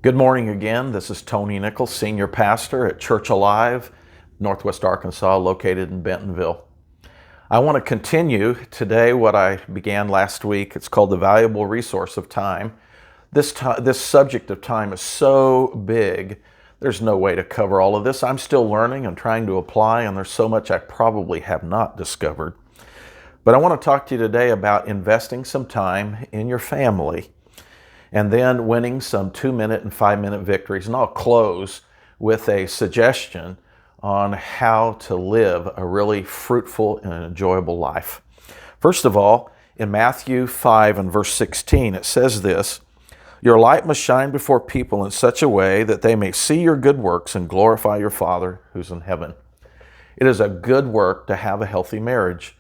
Good morning again. This is Tony Nichols, Senior Pastor at Church Alive, Northwest Arkansas, located in Bentonville. I want to continue today what I began last week. It's called the valuable resource of time. This subject of time is so big, there's no way to cover all of this. I'm still learning and trying to apply, and there's so much I probably have not discovered. But I want to talk to you today about investing some time in your family and then winning some 2-minute and 5-minute victories. And I'll close with a suggestion on how to live a really fruitful and enjoyable life. First of all, in Matthew 5 and verse 16, it says this: "Your light must shine before people in such a way that they may see your good works and glorify your Father who's in heaven." It is a good work to have a healthy marriage.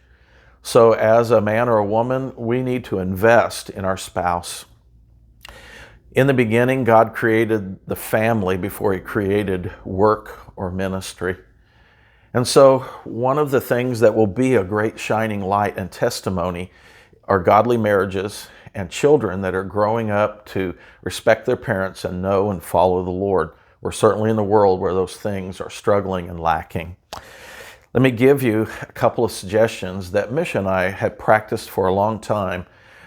So as a man or a woman, we need to invest in our spouse. In the beginning, God created the family before He created work or ministry. And so one of the things that will be a great shining light and testimony are godly marriages and children that are growing up to respect their parents and know and follow the Lord. We're certainly in a world where those things are struggling and lacking. Let me give you a couple of suggestions that Mish and I have practiced for a long time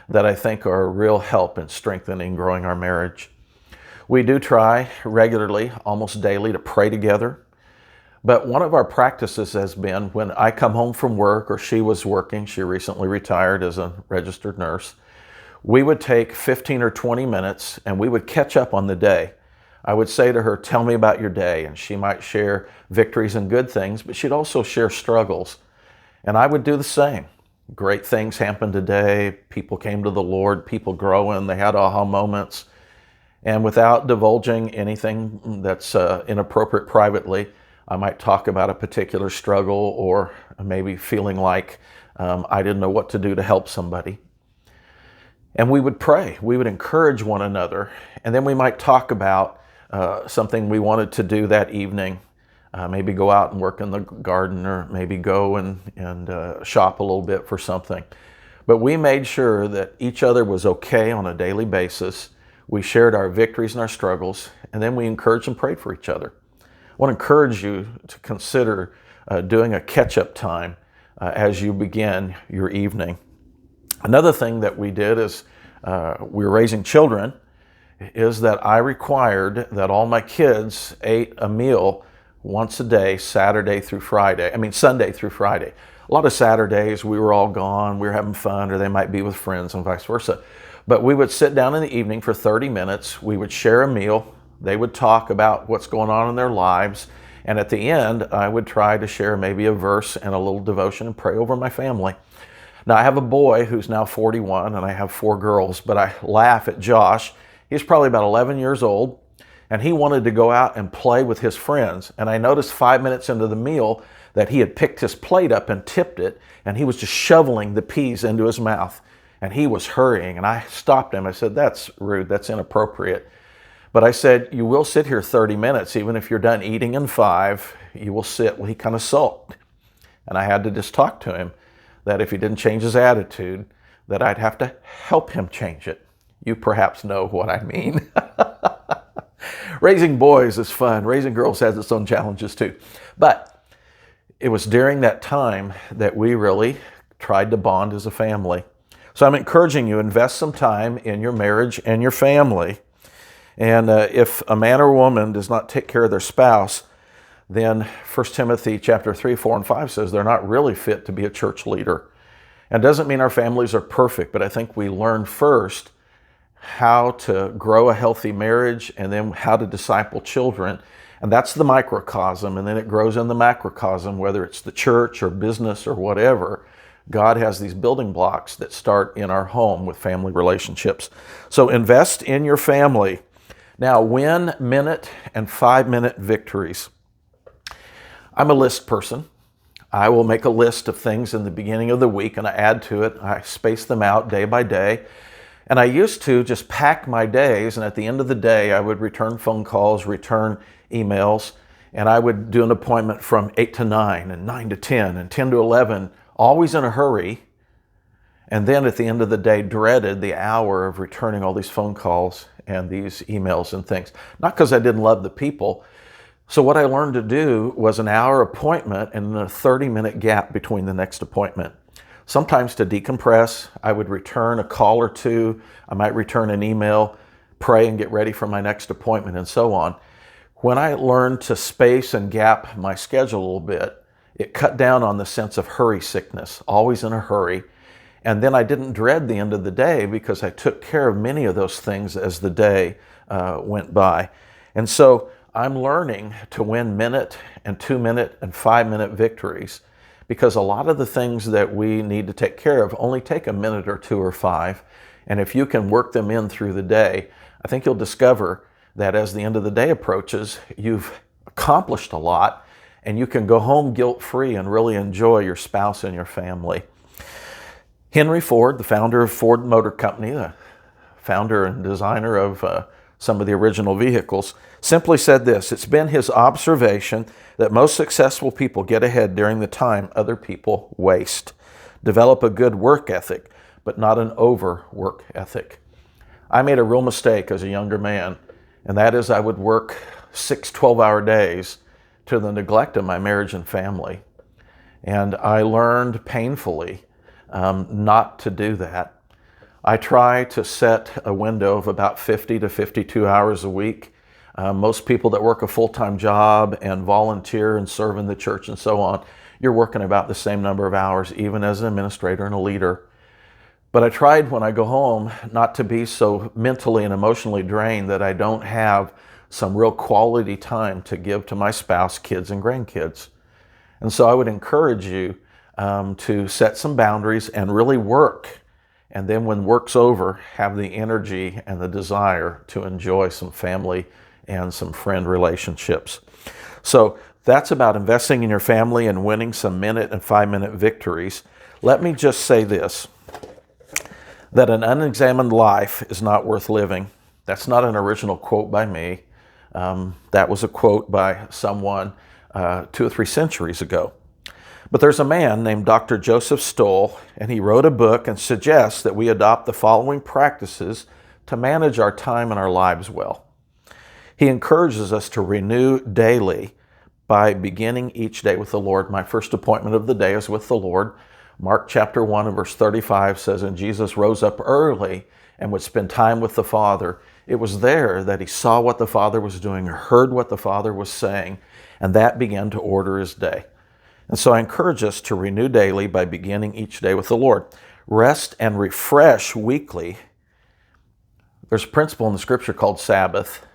that I think are a real help in strengthening and growing our marriage. We do try regularly, almost daily, to pray together. But one of our practices has been when I come home from work or she was working, she recently retired as a registered nurse, we would take 15 or 20 minutes and we would catch up on the day. I would say to her, "Tell me about your day." And she might share victories and good things, but she'd also share struggles. And I would do the same. Great things happened today. People came to the Lord, people growing, they had aha moments. And without divulging anything that's inappropriate privately, I might talk about a particular struggle or maybe feeling like I didn't know what to do to help somebody. And we would pray. We would encourage one another. And then we might talk about something we wanted to do that evening. Maybe go out and work in the garden, or maybe go and shop a little bit for something. But we made sure that each other was okay on a daily basis. We shared our victories and our struggles, and then we encouraged and prayed for each other. I want to encourage you to consider doing a catch-up time as you begin your evening. Another thing that we did is we were raising children, is that I required that all my kids ate a meal once a day, Sunday through Friday. A lot of Saturdays we were all gone, we were having fun, or they might be with friends and vice versa. But we would sit down in the evening for 30 minutes, we would share a meal, they would talk about what's going on in their lives, and at the end I would try to share maybe a verse and a little devotion and pray over my family. Now I have a boy who's now 41 and I have 4 girls, but I laugh at Josh. He's probably about 11 years old. And he wanted to go out and play with his friends. And I noticed 5 minutes into the meal that he had picked his plate up and tipped it, and he was just shoveling the peas into his mouth. And he was hurrying, and I stopped him. I said, "That's rude, that's inappropriate." But I said, "You will sit here 30 minutes, even if you're done eating in 5, you will sit." Well, he kind of sulked. And I had to just talk to him that if he didn't change his attitude, that I'd have to help him change it. You perhaps know what I mean. Raising boys is fun. Raising girls has its own challenges too. But it was during that time that we really tried to bond as a family. So I'm encouraging you, invest some time in your marriage and your family. And if a man or woman does not take care of their spouse, then 1 Timothy chapter 3, 4, and 5 says they're not really fit to be a church leader. And it doesn't mean our families are perfect, but I think we learn first how to grow a healthy marriage and then how to disciple children. And that's the microcosm, and then it grows in the macrocosm, whether it's the church or business or whatever. God has these building blocks that start in our home with family relationships. So invest in your family. Now, win minute and 5-minute victories. I'm a list person. I will make a list of things in the beginning of the week and I add to it. I space them out day by day. And I used to just pack my days, and at the end of the day, I would return phone calls, return emails, and I would do an appointment from 8 to 9, and 9 to 10, and 10 to 11, always in a hurry. And then at the end of the day, dreaded the hour of returning all these phone calls and these emails and things. Not because I didn't love the people. So what I learned to do was an hour appointment and a 30-minute gap between the next appointment. Sometimes to decompress, I would return a call or two. I might return an email, pray and get ready for my next appointment, and so on. When I learned to space and gap my schedule a little bit, it cut down on the sense of hurry sickness, always in a hurry. And then I didn't dread the end of the day because I took care of many of those things as the day went by. And so I'm learning to win minute and 2-minute and 5-minute victories, because a lot of the things that we need to take care of only take a minute or 2 or 5. And if you can work them in through the day, I think you'll discover that as the end of the day approaches, you've accomplished a lot and you can go home guilt-free and really enjoy your spouse and your family. Henry Ford, the founder of Ford Motor Company, the founder and designer of some of the original vehicles, simply said this: it's been his observation that most successful people get ahead during the time other people waste. Develop a good work ethic, but not an overwork ethic. I made a real mistake as a younger man, and that is I would work 6 12-hour days to the neglect of my marriage and family. And I learned painfully not to do that. I try to set a window of about 50 to 52 hours a week. Most people that work a full-time job and volunteer and serve in the church and so on, you're working about the same number of hours, even as an administrator and a leader. But I tried when I go home not to be so mentally and emotionally drained that I don't have some real quality time to give to my spouse, kids, and grandkids. And so I would encourage you to set some boundaries and really work. And then when work's over, have the energy and the desire to enjoy some family and some friend relationships. So that's about investing in your family and winning some minute and 5-minute victories. Let me just say this, that an unexamined life is not worth living. That's not an original quote by me. That was a quote by someone 2 or 3 centuries ago. But there's a man named Dr. Joseph Stoll, and he wrote a book and suggests that we adopt the following practices to manage our time and our lives well. He encourages us to renew daily by beginning each day with the Lord. My first appointment of the day is with the Lord. Mark chapter 1 and verse 35 says, and Jesus rose up early and would spend time with the Father. It was there that he saw what the Father was doing, or heard what the Father was saying, and that began to order his day. And so I encourage us to renew daily by beginning each day with the Lord. Rest and refresh weekly. There's a principle in the scripture called Sabbath.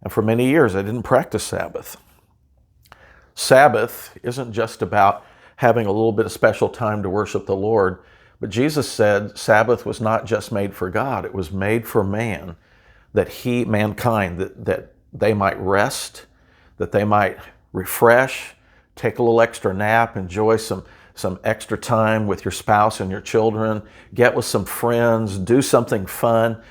And for many years, I didn't practice Sabbath. Sabbath isn't just about having a little bit of special time to worship the Lord, but Jesus said Sabbath was not just made for God, it was made for man, that mankind, that they might rest, that they might refresh, take a little extra nap, enjoy some extra time with your spouse and your children, get with some friends, do something fun.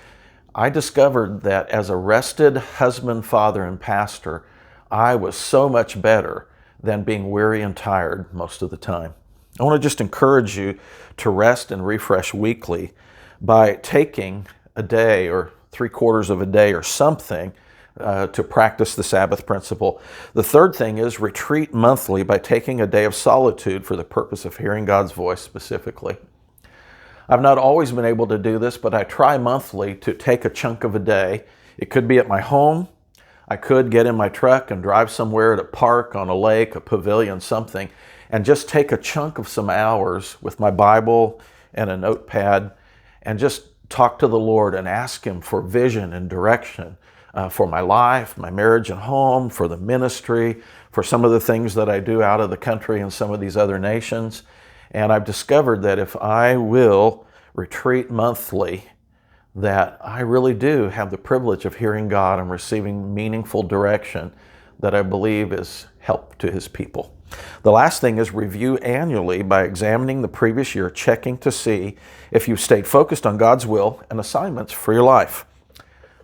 I discovered that as a rested husband, father, and pastor, I was so much better than being weary and tired most of the time. I want to just encourage you to rest and refresh weekly by taking a day or 3/4 of a day or something to practice the Sabbath principle. The third thing is retreat monthly by taking a day of solitude for the purpose of hearing God's voice specifically. I've not always been able to do this, but I try monthly to take a chunk of a day. It could be at my home. I could get in my truck and drive somewhere at a park, on a lake, a pavilion, something, and just take a chunk of some hours with my Bible and a notepad and just talk to the Lord and ask Him for vision and direction for my life, my marriage and home, for the ministry, for some of the things that I do out of the country and some of these other nations. And I've discovered that if I will retreat monthly, that I really do have the privilege of hearing God and receiving meaningful direction that I believe is help to His people. The last thing is review annually by examining the previous year, checking to see if you've stayed focused on God's will and assignments for your life.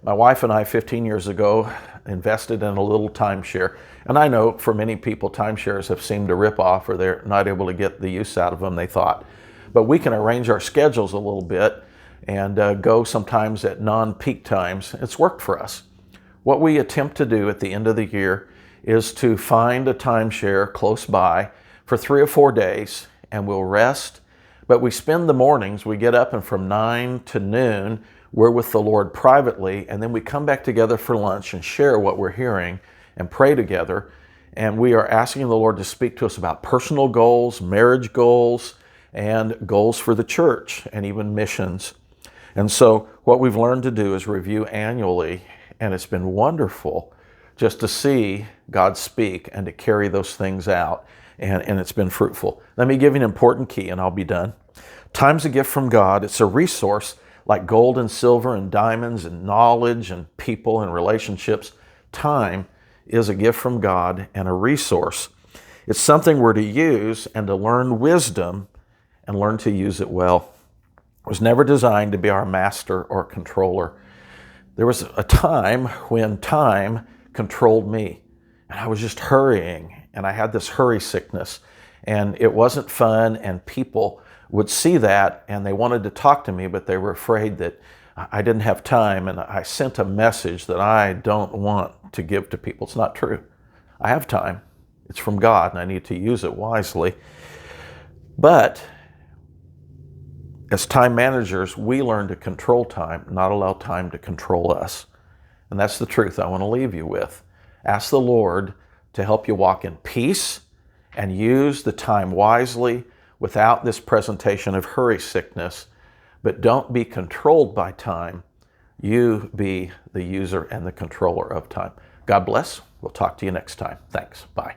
My wife and I, 15 years ago, invested in a little timeshare. And I know for many people, timeshares have seemed to rip off, or they're not able to get the use out of them they thought. but we can arrange our schedules a little bit and go sometimes at non-peak times. It's worked for us. What we attempt to do at the end of the year is to find a timeshare close by for 3 or 4 days, and we'll rest. But we spend the mornings, we get up, and from 9 to noon, we're with the Lord privately, and then we come back together for lunch and share what we're hearing and pray together. And we are asking the Lord to speak to us about personal goals, marriage goals, and goals for the church, and even missions. And so what we've learned to do is review annually, and it's been wonderful just to see God speak and to carry those things out, and it's been fruitful. Let me give you an important key, and I'll be done. Time's a gift from God. It's a resource like gold and silver and diamonds and knowledge and people and relationships. Time is a gift from God and a resource. It's something we're to use and to learn wisdom and learn to use it well. It was never designed to be our master or controller. There was a time when time controlled me, and I was just hurrying, and I had this hurry sickness, and it wasn't fun, and people would see that, and they wanted to talk to me, but they were afraid that I didn't have time, and I sent a message that I don't want to give to people. It's not true. I have time. It's from God, and I need to use it wisely. But as time managers, we learn to control time, not allow time to control us. And that's the truth I want to leave you with. Ask the Lord to help you walk in peace and use the time wisely without this presentation of hurry sickness. But don't be controlled by time. You be the user and the controller of time. God bless. We'll talk to you next time. Thanks. Bye.